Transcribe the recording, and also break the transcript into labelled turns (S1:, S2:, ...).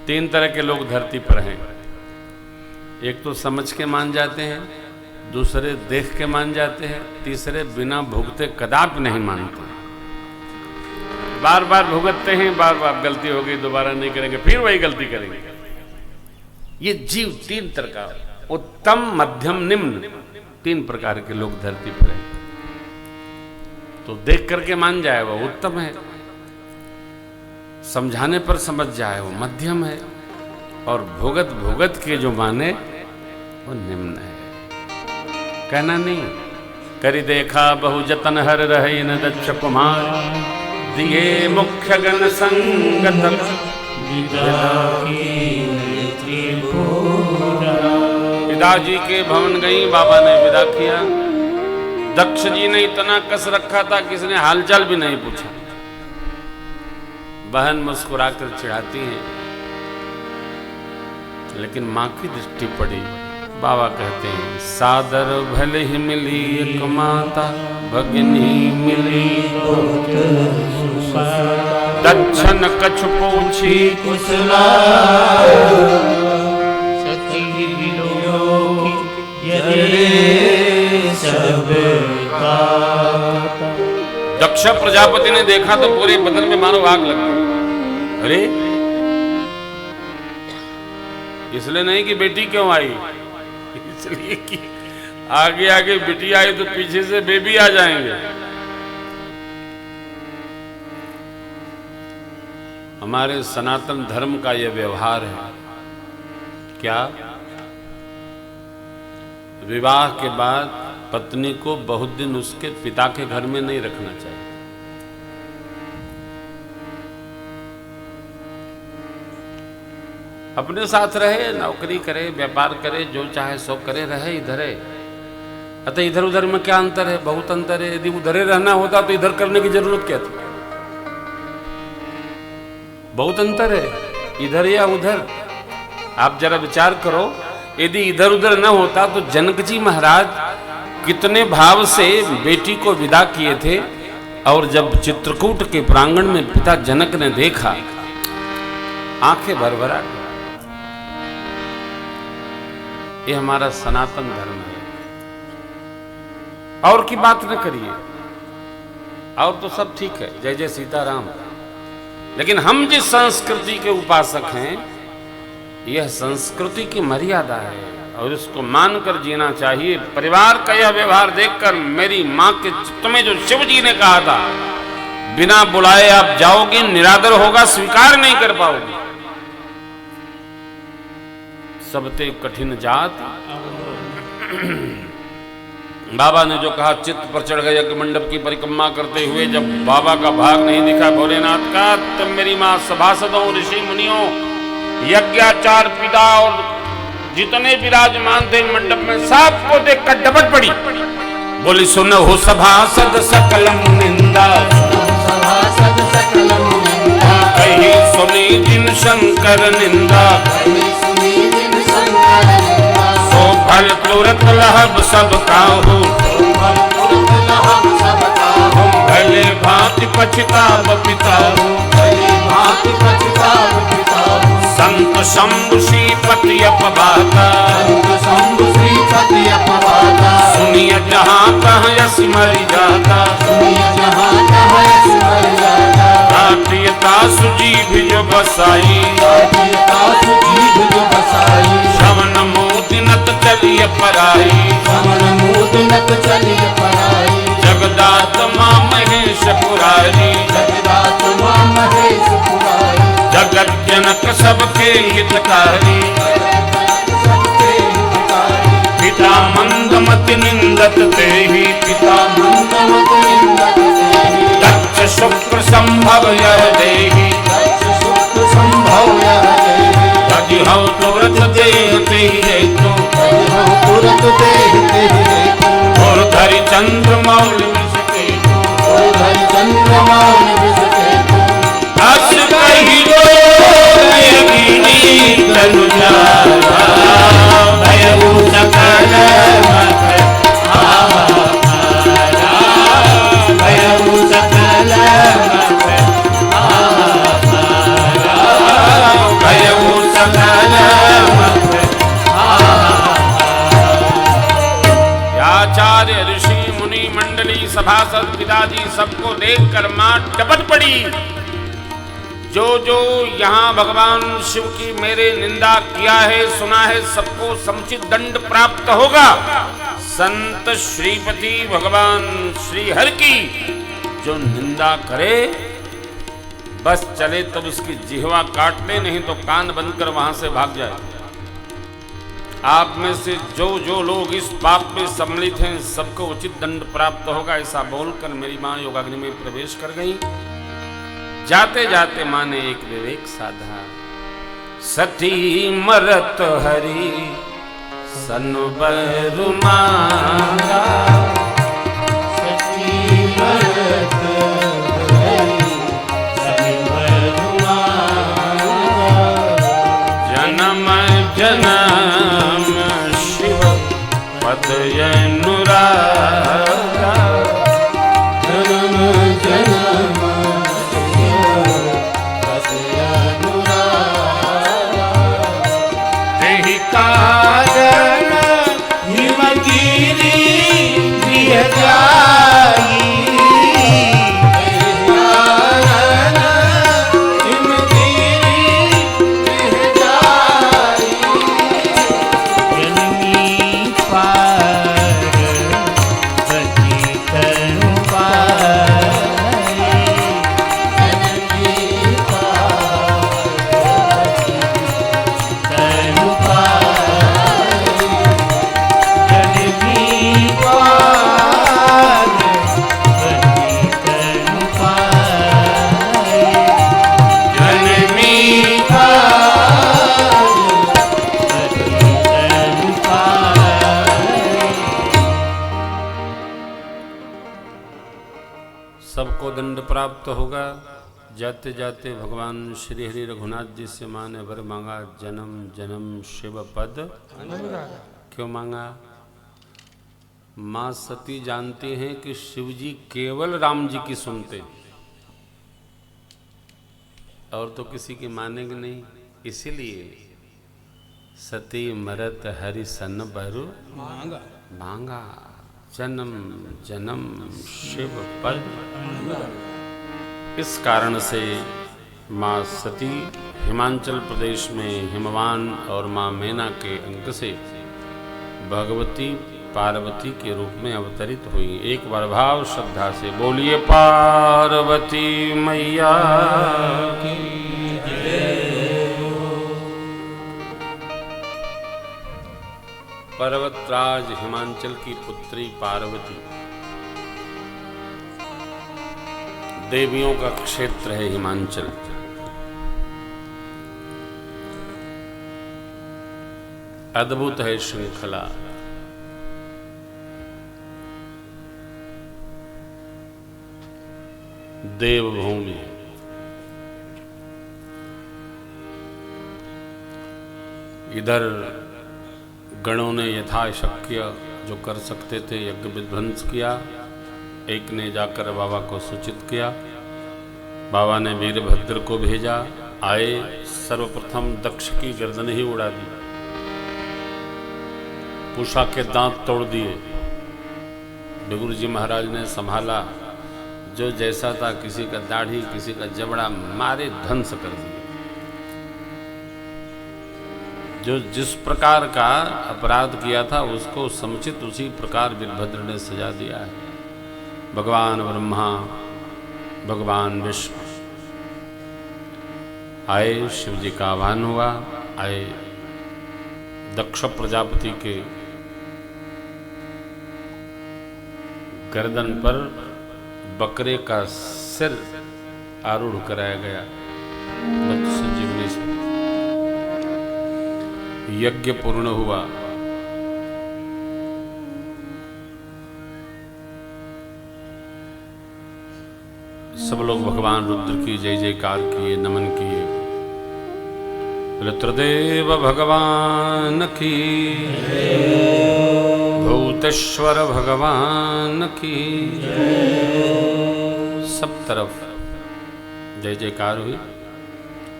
S1: तीन तरह के लोग धरती पर हैं। एक तो समझ के मान जाते हैं, दूसरे देख के मान जाते हैं, तीसरे बिना भुगते कदापि नहीं मानते। बार बार भुगतते हैं, बार बार गलती हो गई दोबारा नहीं करेंगे, फिर वही गलती करेंगे। ये जीव तीन तरह का, उत्तम, मध्यम, निम्न, तीन प्रकार के लोग धरती पर हैं। तो देख करके मान जाए वो उत्तम है, समझाने पर समझ जाए वो मध्यम है, और भुगत भुगत के जो माने वो निम्न है। कहना नहीं, करी देखा बहु जतन हर रहे न दक्ष कुमार, दिए मुख्य गण संगत पिताजी के भवन गई, बाबा ने विदा किया। दक्ष जी ने इतना कस रखा था किसी ने हालचाल भी नहीं पूछा। बहन मुस्कुराकर चिढ़ाती हैं, लेकिन मां की दृष्टि पड़ी। बाबा कहते हैं, सादर भले ही मिली एक माता, भगिनी मिली दक्षन कछु पूछी कुशला, दक्ष प्रजापति ने देखा तो पूरे बदन में मानो आग लग गई। अरे इसलिए नहीं कि बेटी क्यों आई, इसलिए कि आगे आगे बेटी आई तो पीछे से बेबी आ जाएंगे। हमारे सनातन धर्म का यह व्यवहार है। क्या विवाह के बाद पत्नी को बहुत दिन उसके पिता के घर में नहीं रखना चाहिए। अपने साथ रहे, नौकरी करे, व्यापार करे, जो चाहे सो करे, रहे इधर है। अतः इधर उधर में क्या अंतर है? बहुत अंतर है। यदि उधर रहना होता तो इधर करने की जरूरत क्या थी? बहुत अंतर है इधर या उधर। आप जरा विचार करो, यदि इधर उधर न होता तो जनक जी महाराज कितने भाव से बेटी को विदा किए थे, और जब चित्रकूट के प्रांगण में पिता जनक ने देखा, आंखें भरभरा गई। ये हमारा सनातन धर्म है। और की बात न करिए, और तो सब ठीक है, जय जय सीताराम। लेकिन हम जिस संस्कृति के उपासक हैं, यह संस्कृति की मर्यादा है और इसको मानकर जीना चाहिए। परिवार का यह व्यवहार देखकर मेरी मां के चित्त में जो शिव जी ने कहा था, बिना बुलाए आप जाओगे, निरादर होगा, स्वीकार नहीं कर पाओगे। सबते कठिन जात बाबा ने जो कहा, चित्त पर चढ़ गए। यज्ञ मंडप की परिक्रमा करते हुए जब बाबा का भाग नहीं दिखा भोलेनाथ का, तब मेरी मां सभासदों, ऋषि मुनियों, यज्ञाचार पिता और जितने विराजमान थे मंडप में, सबको देखकर डबट पड़ी। बोली, सुन हो सभासद सकल निंदा, कहीं सुनी जिन शंकर निंदा, सो फल तुरंत लहब सब काहू, भले भांति पछताव पिताहू, संत शंभु श्रीपति अपवादा, सुनिय जहाँ कहाँ यस मरि जाता, सुजीव जो बसाई, श्रवण मोति नत चलिय पराई, जगदात्मा महेश पुरारी, जगत जनक सबके हितकारी, पिता मंदमति निंदत तेहि, दक्ष शुक्र संभव यह देहि, हौ तुरत देहते हेतु, और धरि चंद्र मौल हस कही तनु भयउ सकल भयउ सकल भयउ सभासद पिताजी सबको देखकर मां टपट पड़ी। जो जो यहाँ भगवान शिव की मेरे निंदा किया है, सुना है, सबको समुचित दंड प्राप्त होगा। संत श्रीपति भगवान श्री हरि की जो निंदा करे बस चले तो उसकी जिह्वा काट ले, नहीं तो कान बंद कर वहां से भाग जाए। आप में से जो जो लोग इस पाप में सम्मिलित हैं सबको उचित दंड प्राप्त होगा। ऐसा बोलकर मेरी मां योगाग्नि में प्रवेश कर गई। जाते जाते मां ने एक विवेक साधा। सती मरत हरि सन बरु मांगा,
S2: सती मरत हरि सन बरु मांगा,
S1: जन्म जन्म शिव पद अनुरागा,
S2: जन्म जन्म
S1: कारण
S2: हिमगिरी गृह जाई, कारण हिमगिरी गृह जाई, जननी पार बची तनु पाई, जननी पार तनु पाई,
S1: सबको दंड प्राप्त होगा। जाते जाते भगवान श्री हरि रघुनाथ जी से मां ने वर मांगा, जन्म जन्म शिव पद। क्यों मांगा? मां सती जानती हैं कि शिव जी केवल राम जी की सुनते और तो किसी की मानेंगे नहीं, इसीलिए सती मरत हरि सन बरु मांगा, जन्म जन्म शिव पद। इस कारण से माँ सती हिमाचल प्रदेश में हिमवान और माँ मैना के अंक से भगवती पार्वती के रूप में अवतरित हुई। एक बार भाव श्रद्धा से बोलिए पार्वती मैया की पर्वतराज हिमाचल की पुत्री पार्वती देवियों का क्षेत्र है हिमाचल। अद्भुत है श्रृंखला। देवभूमि इधर गणों ने यथाशक्य जो कर सकते थे यज्ञ विध्वंस किया। एक ने जाकर बाबा को सूचित किया, बाबा ने वीरभद्र को भेजा। आए, सर्वप्रथम दक्ष की गर्दन ही उड़ा दी, पूषा के दांत तोड़ दिए। बिगुर जी महाराज ने संभाला, जो जैसा था, किसी का दाढ़ी किसी का जबड़ा मारे ध्वंस कर दिया। जो जिस प्रकार का अपराध किया था उसको समुचित उसी प्रकार वीरभद्र ने सजा दिया है। भगवान ब्रह्मा, भगवान विष्णु आए, शिव जी का आह्वान हुआ। आए, दक्ष प्रजापति के गर्दन पर बकरे का सिर आरूढ़ कराया गया संजीवनी से। यज्ञ पूर्ण हुआ। सब लोग भगवान रुद्र की जय जयकार किए, नमन किए। रुद्रदेव भगवान की, भूतेश्वर भगवान की। सब तरफ जय जयकार हुई।